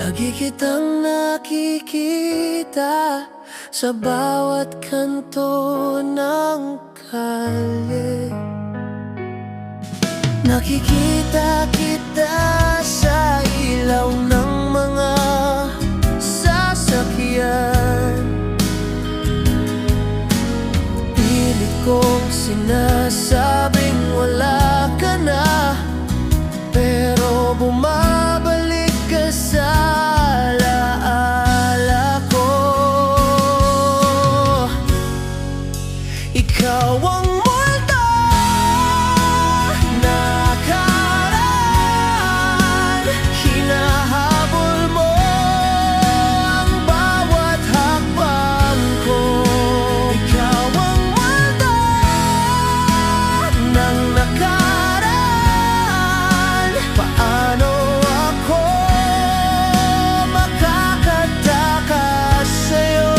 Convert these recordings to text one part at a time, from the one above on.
Lagi kitang nakikita sa bawat kanto ng kalye. Nakikita kita sa ilaw ng mga sasakyan. Pilit kong sinasabing wala ka na, pero bumabalik ka sa alaala ko. Ikaw ang multo na nakaraan, hinahabol mo ang bawat hakbang ko. Ikaw ang multo ng nakaraan, paano ako makakatakas sa'yo?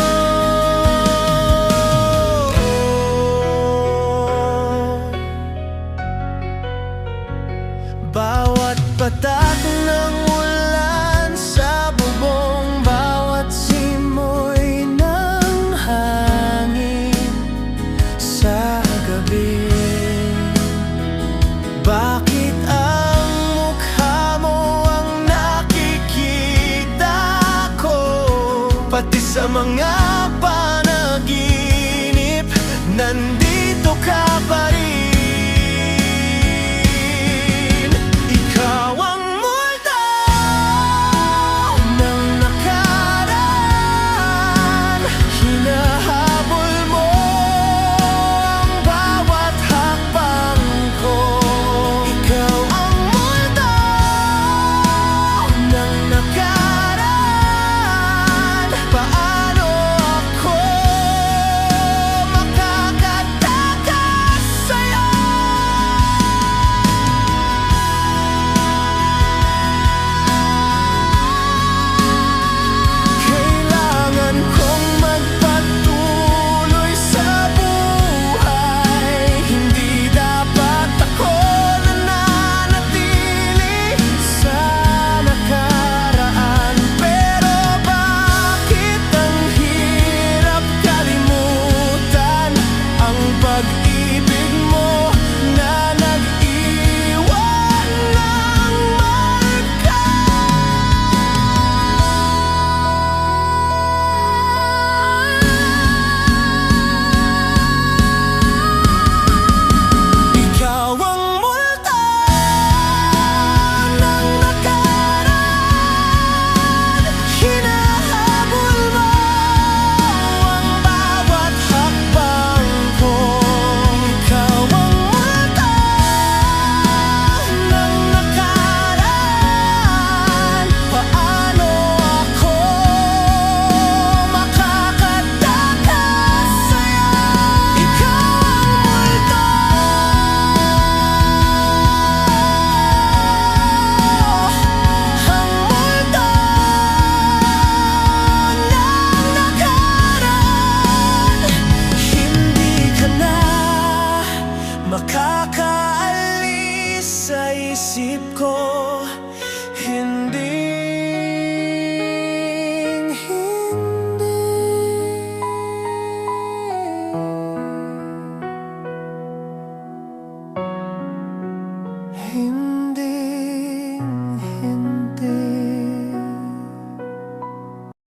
Bawat patak ng ulan sa bubong, bawat simoy ng hangin sa gabi. Bakit ang mukha mo ang nakikita ko, pati sa mga